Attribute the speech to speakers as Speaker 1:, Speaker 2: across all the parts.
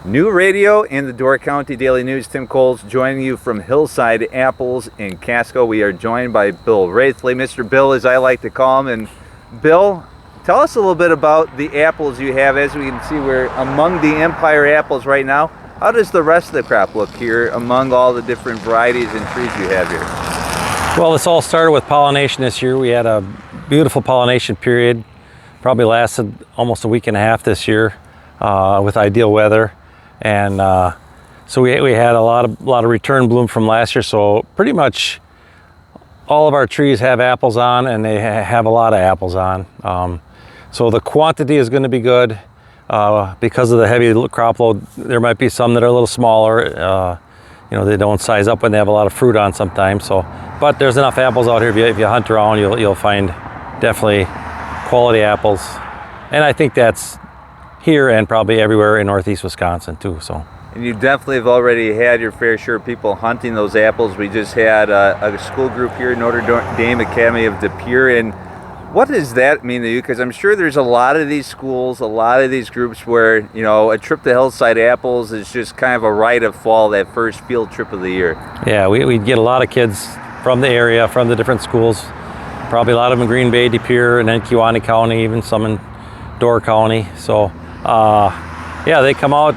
Speaker 1: New radio and the Door County Daily News. Tim Coles joining you from Hillside Apples in Casco. We are joined by Bill Roethle, Mr. Bill as I like to call him. And Bill, tell us a little bit about the apples you have. As we can see, we're among the Empire apples right now. How does the rest of the crop look here among all the different varieties and trees you have here?
Speaker 2: Well, this all started with pollination this year. We had a beautiful pollination period, probably lasted almost a week and a half this year with ideal weather. And so we had a lot of return bloom from last year. So pretty much all of our trees have apples on, and they have a lot of apples on. So the quantity is going to be good because of the heavy crop load. There might be some that are a little smaller. They don't size up when they have a lot of fruit on sometimes. So, but there's enough apples out here. If you hunt around, you'll find definitely quality apples, and I think that's here and probably everywhere in Northeast Wisconsin too. So.
Speaker 1: And you definitely have already had your fair share of people hunting those apples. We just had a school group here, Notre Dame Academy of De Pere. And what does that mean to you? Because I'm sure there's a lot of these schools, a lot of these groups where, a trip to Hillside Apples is just kind of a rite of fall, that first field trip of the year.
Speaker 2: Yeah, we get a lot of kids from the area, from the different schools. Probably a lot of them in Green Bay, De Pere, and then Kewaunee County, even some in Door County. So, yeah, they come out.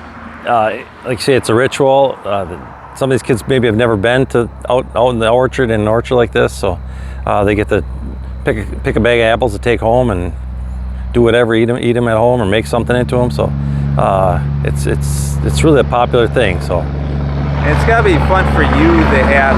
Speaker 2: Like you say, it's a ritual. Some of these kids maybe have never been to out in the orchard, in an orchard like this, so they get to pick a bag of apples to take home and do whatever, eat them at home or make something into them. So it's really a popular thing. So,
Speaker 1: and it's got to be fun for you to have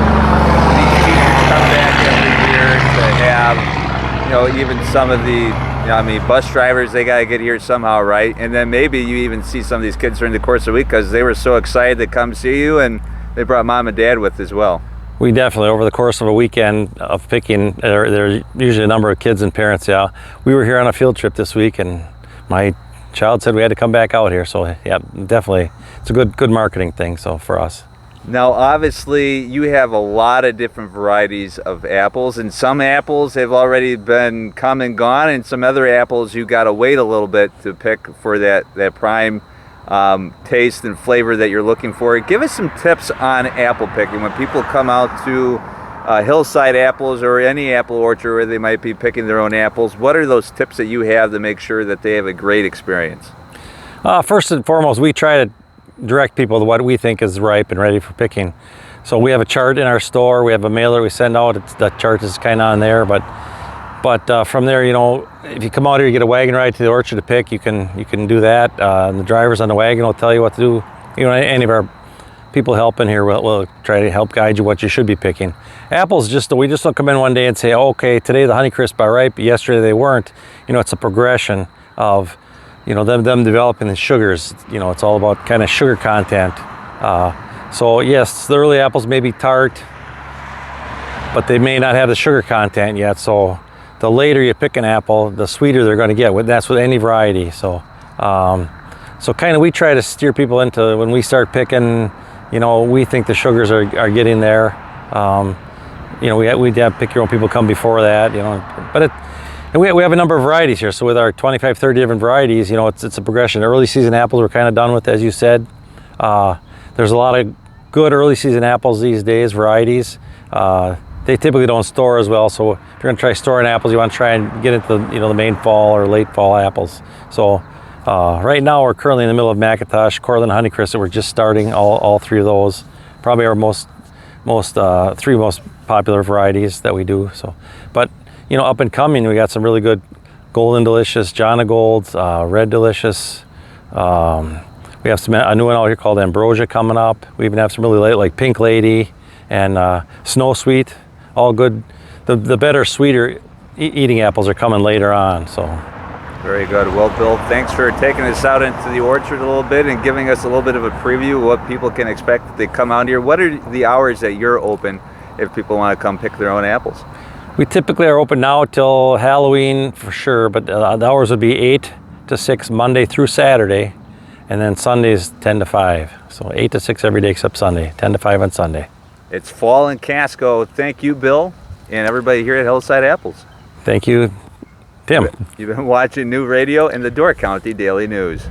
Speaker 1: these teachers come back every year to have, even some of the. Bus drivers, they got to get here somehow, right? And then maybe you even see some of these kids during the course of the week because they were so excited to come see you, and they brought mom and dad with as well.
Speaker 2: We definitely, over the course of a weekend of picking, there's usually a number of kids and parents, yeah. We were here on a field trip this week, and my child said we had to come back out here. So, yeah, definitely, it's a good marketing thing, so for us.
Speaker 1: Now, obviously, you have a lot of different varieties of apples, and some apples have already been come and gone, and some other apples you got to wait a little bit to pick for that prime taste and flavor that you're looking for. Give us some tips on apple picking. When people come out to Hillside Apples or any apple orchard where they might be picking their own apples, what are those tips that you have to make sure that they have a great experience?
Speaker 2: First and foremost, we try to direct people to what we think is ripe and ready for picking. So we have a chart in our store. We have a mailer we send out. The chart is kind of on there, but from there, if you come out here, you get a wagon ride to the orchard to pick. You can do that. And the drivers on the wagon will tell you what to do. Any of our people helping here will try to help guide you what you should be picking. Apples, we just don't come in one day and say, okay, today the Honeycrisp are ripe. Yesterday they weren't. It's a progression of them developing the sugars. It's all about kind of sugar content. So yes, the early apples may be tart, but they may not have the sugar content yet. So the later you pick an apple, the sweeter they're going to get. That's with any variety. So kind of we try to steer people into, when we start picking, we think the sugars are getting there. We'd have pick your own people come before that, but and we have a number of varieties here. So with our 25, 30 different varieties, it's a progression. Early season apples we're kind of done with, as you said. There's a lot of good early season apples these days, varieties. They typically don't store as well. So if you're going to try storing apples, you want to try and get into the main fall or late fall apples. So right now we're currently in the middle of McIntosh, Cortland, Honeycrisp. So we're just starting all three of those. Probably our three most popular varieties that we do. So, but up and coming, we got some really good Golden Delicious, Jana Golds, Red Delicious. We have a new one out here called Ambrosia coming up. We even have some really late, like Pink Lady and Snow Sweet. All good. The better, sweeter eating apples are coming later on. So.
Speaker 1: Very good. Well, Bill, thanks for taking us out into the orchard a little bit and giving us a little bit of a preview of what people can expect if they come out here. What are the hours that you're open if people want to come pick their own apples?
Speaker 2: We typically are open now till Halloween for sure, but the hours would be 8 to 6 Monday through Saturday, and then Sundays 10 to 5. So 8 to 6 every day except Sunday, 10 to 5 on Sunday.
Speaker 1: It's fall in Casco. Thank you, Bill, and everybody here at Hillside Apples.
Speaker 2: Thank you, Tim.
Speaker 1: You've been watching New Radio and the Door County Daily News.